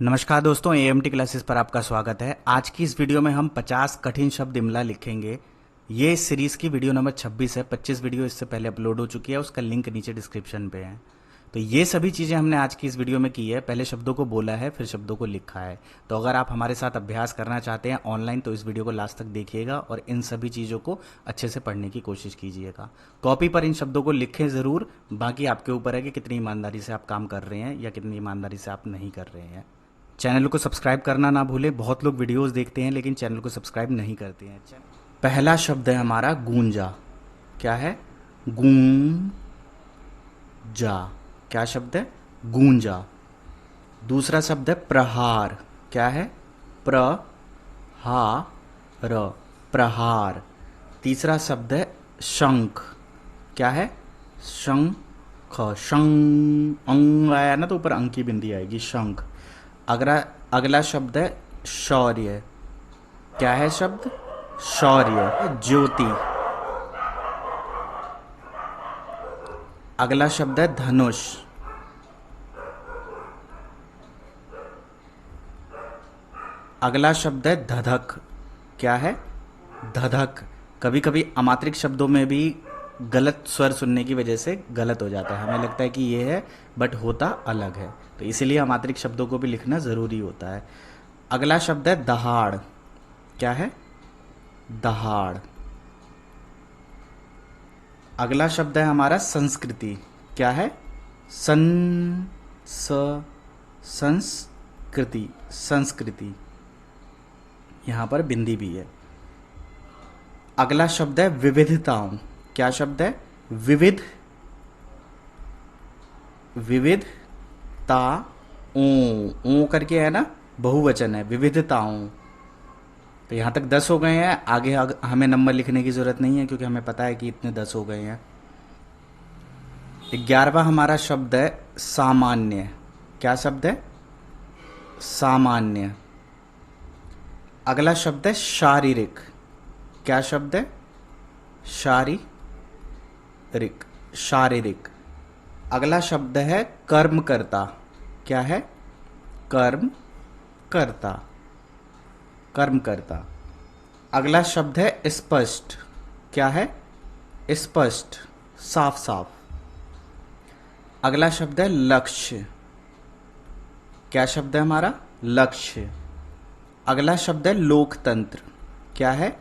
नमस्कार दोस्तों, EMT classes पर आपका स्वागत है। आज की इस वीडियो में हम 50 कठिन शब्द इमला लिखेंगे। ये इस सीरीज की वीडियो नंबर 26 है। 25 वीडियो इससे पहले अपलोड हो चुकी है, उसका लिंक नीचे डिस्क्रिप्शन पे है। तो ये सभी चीज़ें हमने आज की इस वीडियो में की है। पहले शब्दों को बोला है, फिर शब्दों को लिखा है। तो अगर आप हमारे साथ अभ्यास करना चाहते हैं ऑनलाइन तो इस वीडियो को लास्ट तक देखिएगा और इन सभी चीज़ों को अच्छे से पढ़ने की कोशिश कीजिएगा। कॉपी पर इन शब्दों को लिखें ज़रूर। बाकी आपके ऊपर है कि कितनी ईमानदारी से आप काम कर रहे हैं या कितनी ईमानदारी से आप नहीं कर रहे हैं। चैनल को सब्सक्राइब करना ना भूलें। बहुत लोग वीडियोस देखते हैं लेकिन चैनल को सब्सक्राइब नहीं करते हैं। पहला शब्द है हमारा गूंजा। क्या है? गूंजा। क्या शब्द है? गूंजा। दूसरा शब्द है प्रहार। क्या है? प्रहार। प्रहार। तीसरा शब्द है शंख। क्या है? शंख। शंख अंग आया ना तो ऊपर अंक की बिंदी आएगी, शंख। अगला अगला शब्द है शौर्य। क्या है शब्द? शौर्य। ज्योति। अगला शब्द है धनुष। अगला शब्द है धधक। क्या है? धधक। कभी कभी अमात्रिक शब्दों में भी गलत स्वर सुनने की वजह से गलत हो जाता है। हमें लगता है कि ये है बट होता अलग है, तो इसीलिए अमात्रिक शब्दों को भी लिखना ज़रूरी होता है। अगला शब्द है दहाड़। क्या है? दहाड़। अगला शब्द है हमारा संस्कृति। क्या है? संस्कृति। संस्कृति। यहां पर बिंदी भी है। अगला शब्द है विविधताओं। क्या शब्द है? विविध। विविधता ओ करके है ना, बहुवचन है, विविधताओं। तो यहां तक 10 हो गए हैं। आगे हमें नंबर लिखने की जरूरत नहीं है क्योंकि हमें पता है कि इतने 10 हो गए हैं। 11वां हमारा शब्द है सामान्य। क्या शब्द है? सामान्य। अगला शब्द है शारीरिक। क्या शब्द है? शारीरिक। शारीरिक। अगला शब्द है कर्मकर्ता। क्या है? कर्मकर्ता। कर्मकर्ता। अगला शब्द है स्पष्ट। क्या है? स्पष्ट। साफ साफ। अगला शब्द है लक्ष्य। क्या शब्द है हमारा? लक्ष्य। अगला शब्द है लोकतंत्र। क्या है?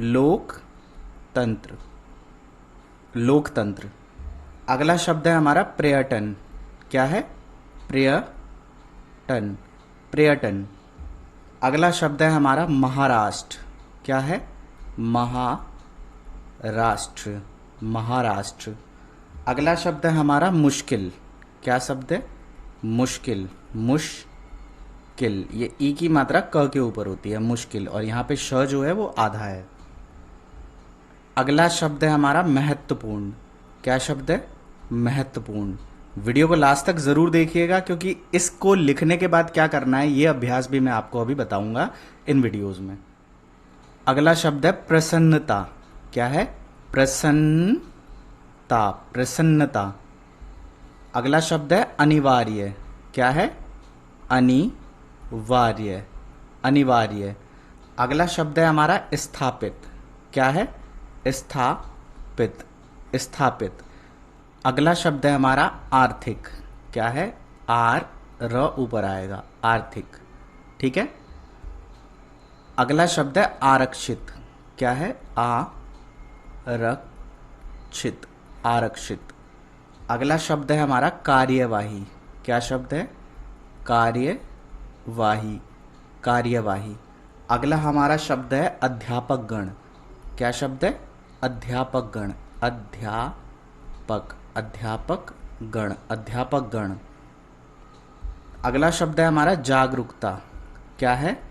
लोकतंत्र। लोकतंत्र। अगला शब्द है हमारा पर्यटन। क्या है? पर्यटन। पर्यटन। अगला शब्द है हमारा महाराष्ट्र। क्या है? महाराष्ट्र। महाराष्ट्र। अगला शब्द है हमारा मुश्किल। क्या शब्द है? मुश्किल। मुश्किल। ये ई की मात्रा क के ऊपर होती है, मुश्किल, और यहाँ पे श जो है वो आधा है। अगला शब्द है हमारा महत्वपूर्ण। क्या शब्द है? महत्वपूर्ण। वीडियो को लास्ट तक जरूर देखिएगा क्योंकि इसको लिखने के बाद क्या करना है ये अभ्यास भी मैं आपको अभी बताऊंगा इन वीडियोस में। अगला शब्द है प्रसन्नता। क्या है? प्रसन्नता। प्रसन्नता। अगला शब्द है अनिवार्य। क्या है? अनिवार्य। अनिवार्य। अगला शब्द है हमारा स्थापित। क्या है? स्थापित। स्थापित। अगला शब्द है हमारा आर्थिक। क्या है? आर र ऊपर आएगा, आर्थिक। ठीक है। अगला शब्द है आरक्षित। क्या है? आरक्षित। आरक्षित। अगला शब्द है हमारा कार्यवाही। क्या शब्द है? कार्यवाही। कार्यवाही। अगला हमारा शब्द है अध्यापक गण। क्या शब्द है? अध्यापक गण। अध्यापक। अध्यापक गण। अध्यापक गण। अगला शब्द है हमारा जागरूकता। क्या है?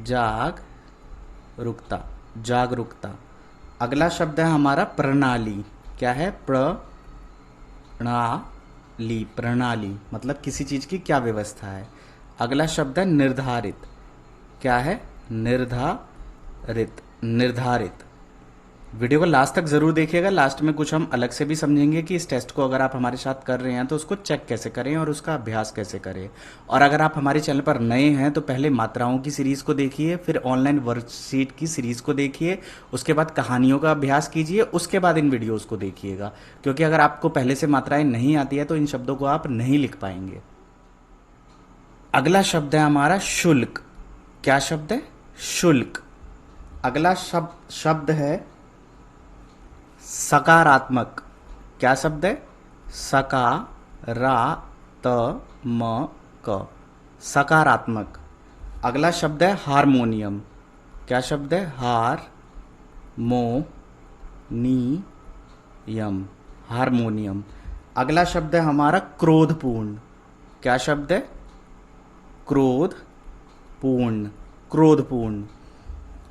जागरूकता। जागरूकता। अगला शब्द है हमारा प्रणाली। क्या है? प्रणाली। प्रणाली मतलब किसी चीज की क्या व्यवस्था है। अगला शब्द है निर्धारित। क्या है? निर्धारित। निर्धारित। वीडियो को लास्ट तक जरूर देखिएगा। लास्ट में कुछ हम अलग से भी समझेंगे कि इस टेस्ट को अगर आप हमारे साथ कर रहे हैं तो उसको चेक कैसे करें और उसका अभ्यास कैसे करें। और अगर आप हमारे चैनल पर नए हैं तो पहले मात्राओं की सीरीज को देखिए, फिर ऑनलाइन वर्कशीट की सीरीज को देखिए, उसके बाद कहानियों का अभ्यास कीजिए, उसके बाद इन वीडियोस को देखिएगा। क्योंकि अगर आपको पहले से मात्राएं नहीं आती है तो इन शब्दों को आप नहीं लिख पाएंगे। अगला शब्द है हमारा शुल्क। क्या शब्द है? शुल्क। अगला शब्द है सकारात्मक। क्या शब्द है? सकारात्मक। सकारात्मक। अगला शब्द है हारमोनियम। क्या शब्द है? हारमोनियम। हारमोनियम। अगला शब्द है हमारा क्रोधपूर्ण। क्या शब्द है? क्रोधपूर्ण। क्रोधपूर्ण।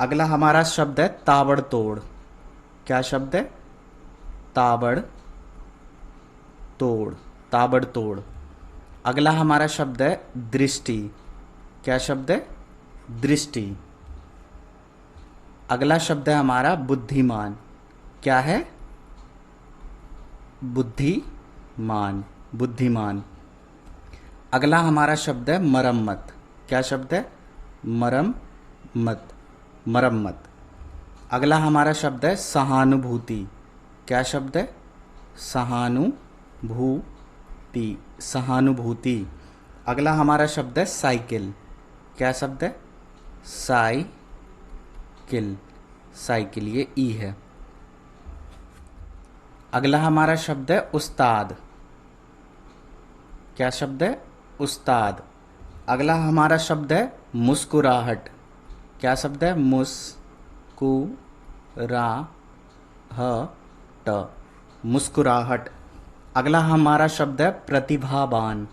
अगला हमारा शब्द है ताबड़तोड़। क्या शब्द है? ताबड़ तोड़। ताबड़तोड़। अगला हमारा शब्द है दृष्टि। क्या शब्द है? दृष्टि। अगला शब्द है हमारा बुद्धिमान। क्या है? बुद्धिमान। बुद्धिमान। अगला हमारा शब्द है मरम्मत। क्या शब्द है? मरम्मत। मरम्मत। अगला हमारा शब्द है सहानुभूति। क्या शब्द है? सहानुभूति। सहानुभूति। अगला हमारा शब्द है साइकिल। क्या शब्द है? साइकिल। साइकिल। ये ई है। अगला हमारा शब्द है उस्ताद। क्या शब्द है? उस्ताद। अगला हमारा शब्द है मुस्कुराहट। क्या शब्द है? मुस्कुराहट। मुस्कुराहट। अगला हमारा शब्द है प्रतिभावान।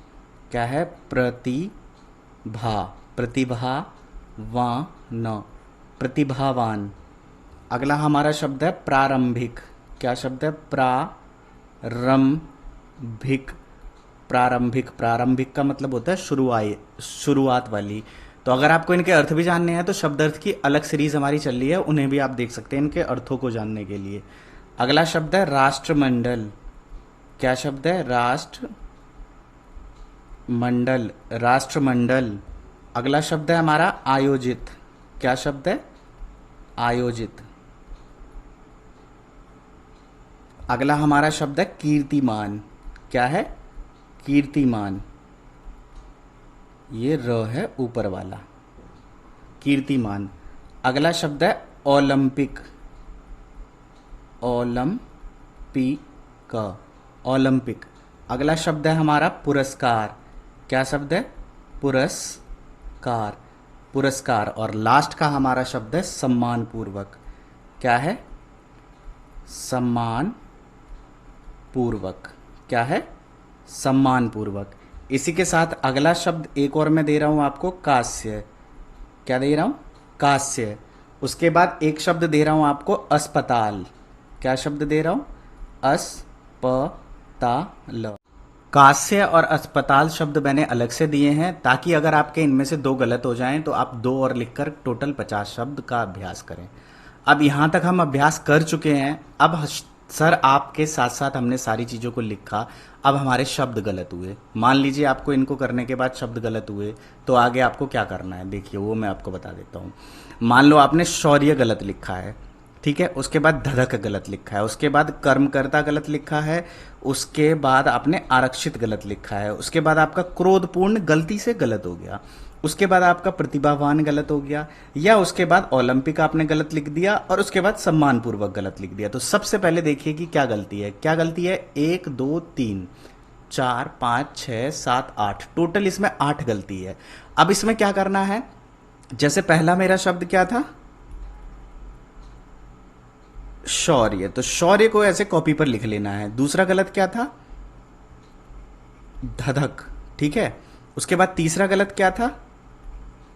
क्या है? प्रतिभा। प्रतिभावान। प्रतिभावान। अगला हमारा शब्द है प्रारंभिक। क्या शब्द है? प्रारंभिक। प्रारंभिक। प्रारंभिक का मतलब होता है शुरुआत वाली। तो अगर आपको इनके अर्थ भी जानने हैं तो शब्द अर्थ की अलग सीरीज हमारी चल रही है, उन्हें भी आप देख सकते हैं इनके अर्थों को जानने के लिए। अगला शब्द है राष्ट्रमंडल। क्या शब्द है? राष्ट्रमंडल। राष्ट्रमंडल। अगला शब्द है हमारा आयोजित। क्या शब्द है? आयोजित। अगला हमारा शब्द है कीर्तिमान। क्या है? कीर्तिमान। ये र है ऊपर वाला। कीर्तिमान। अगला शब्द है ओलंपिक। ओलंपिक। ओलंपिक। अगला शब्द है हमारा पुरस्कार। क्या शब्द है? पुरस्कार। पुरस्कार। और लास्ट का हमारा शब्द है सम्मान पूर्वक। क्या है? सम्मान पूर्वक। क्या है? सम्मान पूर्वक। इसी के साथ अगला शब्द एक और मैं दे रहा हूं आपको, कांस्य। क्या दे रहा हूं? कांस्य। उसके बाद एक शब्द दे रहा हूं आपको अस्पताल। क्या शब्द दे रहा हूं? अस्पताल। कांस्य और अस्पताल शब्द मैंने अलग से दिए हैं ताकि अगर आपके इनमें से दो गलत हो जाएं तो आप दो और लिखकर टोटल 50 शब्द का अभ्यास करें। अब यहां तक हम अभ्यास कर चुके हैं। अब सर आपके साथ साथ हमने सारी चीज़ों को लिखा, अब हमारे शब्द गलत हुए। मान लीजिए आपको इनको करने के बाद शब्द गलत हुए तो आगे आपको क्या करना है, देखिए वो मैं आपको बता देता हूँ। मान लो आपने शौर्य गलत लिखा है, ठीक है, उसके बाद धधक गलत लिखा है, उसके बाद कर्मकर्ता गलत लिखा है, उसके बाद आपने आरक्षित गलत लिखा है, उसके बाद आपका क्रोधपूर्ण गलती से गलत हो गया, उसके बाद आपका प्रतिभावान गलत हो गया, या उसके बाद ओलंपिक आपने गलत लिख दिया, और उसके बाद सम्मानपूर्वक गलत लिख दिया। तो सबसे पहले देखिए कि क्या गलती है। क्या गलती है? 1 2 3 4 5 6 7 8, टोटल इसमें 8 गलती है। अब इसमें क्या करना है, जैसे पहला मेरा शब्द क्या था? शौर्य। तो शौर्य को ऐसे कॉपी पर लिख लेना है। दूसरा गलत क्या था? धधक। ठीक है। उसके बाद तीसरा गलत क्या था?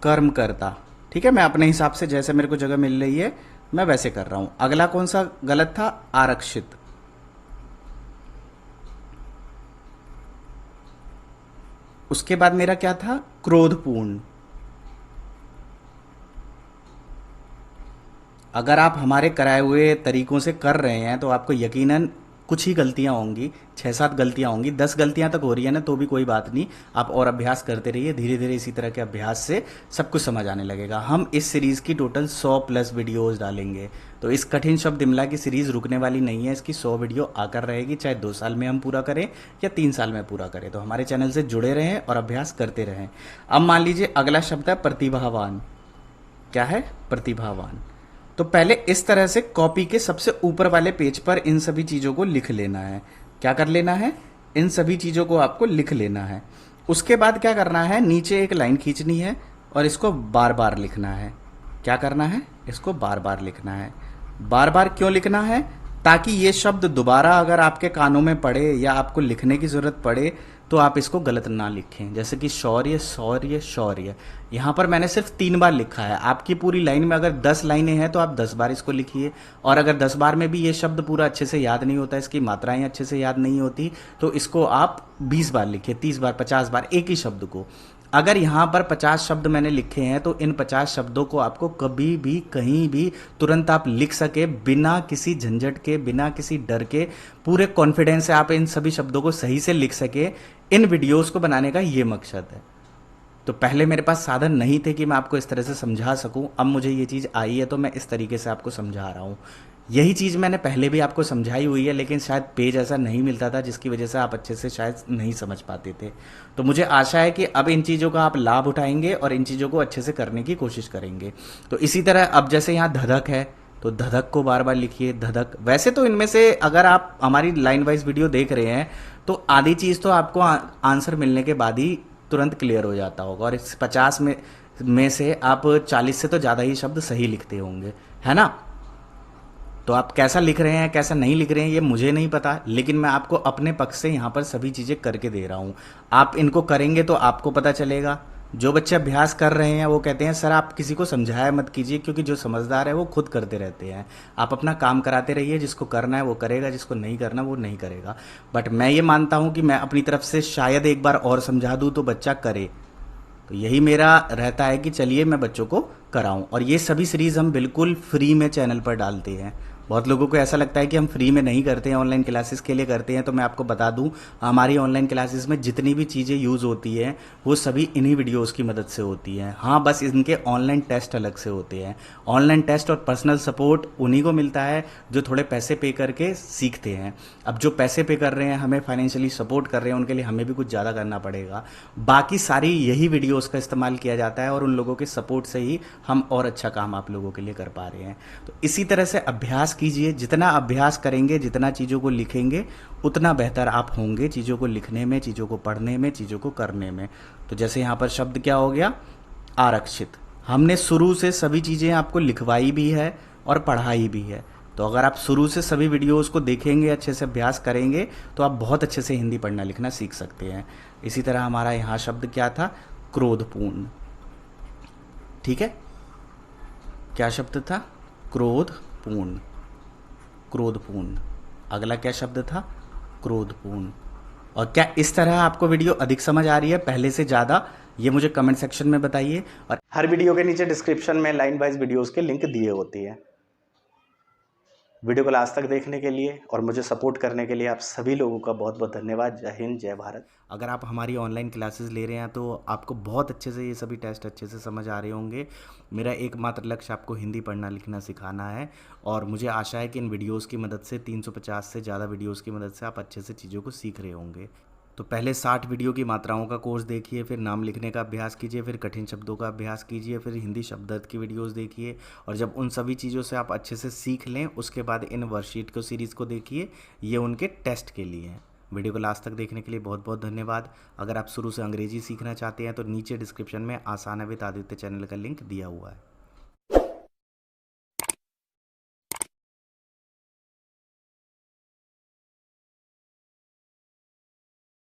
कर्मकर्ता। ठीक है, मैं अपने हिसाब से जैसे मेरे को जगह मिल रही है मैं वैसे कर रहा हूं। अगला कौन सा गलत था? आरक्षित। उसके बाद मेरा क्या था? क्रोधपूर्ण। अगर आप हमारे कराए हुए तरीकों से कर रहे हैं तो आपको यकीनन कुछ ही गलतियां होंगी, 6-7 गलतियां होंगी, 10 गलतियां तक हो रही है ना तो भी कोई बात नहीं। आप और अभ्यास करते रहिए, धीरे धीरे इसी तरह के अभ्यास से सब कुछ समझ आने लगेगा। हम इस सीरीज की टोटल 100 प्लस वीडियोस डालेंगे, तो इस कठिन शब्द इमला की सीरीज रुकने वाली नहीं है। इसकी 100 वीडियो आकर रहेगी, चाहे 2 साल में हम पूरा करें या 3 साल में पूरा करें। तो हमारे चैनल से जुड़े रहें और अभ्यास करते रहें। अब मान लीजिए अगला शब्द है प्रतिभावान। क्या है? प्रतिभावान। तो पहले इस तरह से कॉपी के सबसे ऊपर वाले पेज पर इन सभी चीज़ों को लिख लेना है। क्या कर लेना है? इन सभी चीज़ों को आपको लिख लेना है। उसके बाद क्या करना है? नीचे एक लाइन खींचनी है और इसको बार बार लिखना है। क्या करना है? इसको बार बार लिखना है। बार बार क्यों लिखना है? ताकि ये शब्द दोबारा अगर आपके कानों में पड़े या आपको लिखने की ज़रूरत पड़े तो आप इसको गलत ना लिखें। जैसे कि शौर्य, शौर्य, शौर्य, यहाँ पर मैंने सिर्फ 3 बार लिखा है। आपकी पूरी लाइन में अगर 10 लाइनें हैं तो आप 10 बार इसको लिखिए। और अगर 10 बार में भी ये शब्द पूरा अच्छे से याद नहीं होता, इसकी मात्राएं अच्छे से याद नहीं होती, तो इसको आप 20 बार लिखिए, 30 बार, 50 बार एक ही शब्द को। अगर यहाँ पर 50 शब्द मैंने लिखे हैं तो इन 50 शब्दों को आपको कभी भी कहीं भी तुरंत आप लिख सके, बिना किसी झंझट के, बिना किसी डर के, पूरे कॉन्फिडेंस से आप इन सभी शब्दों को सही से लिख सके। इन वीडियोस को बनाने का ये मकसद है। तो पहले मेरे पास साधन नहीं थे कि मैं आपको इस तरह से समझा सकूं। अब मुझे ये चीज़ आई है तो मैं इस तरीके से आपको समझा रहा हूं। यही चीज़ मैंने पहले भी आपको समझाई हुई है, लेकिन शायद पेज ऐसा नहीं मिलता था जिसकी वजह से आप अच्छे से शायद नहीं समझ पाते थे। तो मुझे आशा है कि अब इन चीज़ों का आप लाभ उठाएंगे और इन चीज़ों को अच्छे से करने की कोशिश करेंगे। तो इसी तरह अब जैसे यहाँ धधक है तो धधक को बार बार लिखिए, धधक। वैसे तो इनमें से अगर आप हमारी लाइन वाइज वीडियो देख रहे हैं तो आधी चीज़ तो आपको आंसर मिलने के बाद ही तुरंत क्लियर हो जाता होगा, और इस 50 में से आप 40 से तो ज़्यादा ही शब्द सही लिखते होंगे, है ना? तो आप कैसा लिख रहे हैं, कैसा नहीं लिख रहे हैं, ये मुझे नहीं पता, लेकिन मैं आपको अपने पक्ष से यहाँ पर सभी चीज़ें करके दे रहा हूँ। आप इनको करेंगे तो आपको पता चलेगा। जो बच्चे अभ्यास कर रहे हैं वो कहते हैं सर आप किसी को समझाया मत कीजिए, क्योंकि जो समझदार है वो खुद करते रहते हैं। आप अपना काम कराते रहिए, जिसको करना है वो करेगा, जिसको नहीं करना वो नहीं करेगा। बट मैं ये मानता हूँ कि मैं अपनी तरफ से शायद एक बार और समझा दूँ तो बच्चा करे। तो यही मेरा रहता है कि चलिए मैं बच्चों को कराऊं। और ये सभी सीरीज हम बिल्कुल फ्री में चैनल पर डालते हैं। बहुत लोगों को ऐसा लगता है कि हम फ्री में नहीं करते हैं, ऑनलाइन क्लासेस के लिए करते हैं। तो मैं आपको बता दूं, हमारी ऑनलाइन क्लासेस में जितनी भी चीज़ें यूज़ होती हैं वो सभी इन्हीं वीडियोस की मदद से होती हैं। हाँ, बस इनके ऑनलाइन टेस्ट अलग से होते हैं। ऑनलाइन टेस्ट और पर्सनल सपोर्ट उन्हीं को मिलता है जो थोड़े पैसे पे करके सीखते हैं। अब जो पैसे पे कर रहे हैं, हमें फाइनेंशियली सपोर्ट कर रहे हैं, उनके लिए हमें भी कुछ ज़्यादा करना पड़ेगा। बाकी सारी यही वीडियोस का इस्तेमाल किया जाता है और उन लोगों के सपोर्ट से ही हम और अच्छा काम आप लोगों के लिए कर पा रहे हैं। तो इसी तरह से अभ्यास कीजिए। जितना अभ्यास करेंगे, जितना चीज़ों को लिखेंगे, उतना बेहतर आप होंगे चीज़ों को लिखने में, चीज़ों को पढ़ने में, चीज़ों को करने में। तो जैसे यहाँ पर शब्द क्या हो गया? आरक्षित। हमने शुरू से सभी चीज़ें आपको लिखवाई भी है और पढ़ाई भी है। तो अगर आप शुरू से सभी वीडियोस को देखेंगे, अच्छे से अभ्यास करेंगे, तो आप बहुत अच्छे से हिंदी पढ़ना लिखना सीख सकते हैं। इसी तरह हमारा यहाँ शब्द क्या था? क्रोधपूर्ण। ठीक है, क्या शब्द था? क्रोधपूर्ण। क्रोधपूर्ण। अगला क्या शब्द था? क्रोधपूर्ण। और क्या इस तरह आपको वीडियो अधिक समझ आ रही है पहले से ज़्यादा? ये मुझे कमेंट सेक्शन में बताइए। और हर वीडियो के नीचे डिस्क्रिप्शन में लाइन वाइज वीडियोस के लिंक दिए होती हैं। वीडियो को लास्ट तक देखने के लिए और मुझे सपोर्ट करने के लिए आप सभी लोगों का बहुत बहुत धन्यवाद। जय हिंद, जय भारत। अगर आप हमारी ऑनलाइन क्लासेस ले रहे हैं तो आपको बहुत अच्छे से ये सभी टेस्ट अच्छे से समझ आ रहे होंगे। मेरा एकमात्र लक्ष्य आपको हिंदी पढ़ना लिखना सिखाना है, और मुझे आशा है कि इन वीडियोस की मदद से 350 से ज़्यादा वीडियोस की मदद से आप अच्छे से चीज़ों को सीख रहे होंगे। तो पहले 60 वीडियो की मात्राओं का कोर्स देखिए, फिर नाम लिखने का अभ्यास कीजिए, फिर कठिन शब्दों का अभ्यास कीजिए, फिर हिंदी शब्दार्थ की वीडियोस देखिए। और जब उन सभी चीज़ों से आप अच्छे से सीख लें, उसके बाद इन वर्कशीट को सीरीज़ को देखिए। ये उनके टेस्ट के लिए हैं। वीडियो को लास्ट तक देखने के लिए बहुत बहुत धन्यवाद। अगर आप शुरू से अंग्रेजी सीखना चाहते हैं तो नीचे डिस्क्रिप्शन में आसान है विद आदित्य चैनल का लिंक दिया हुआ है।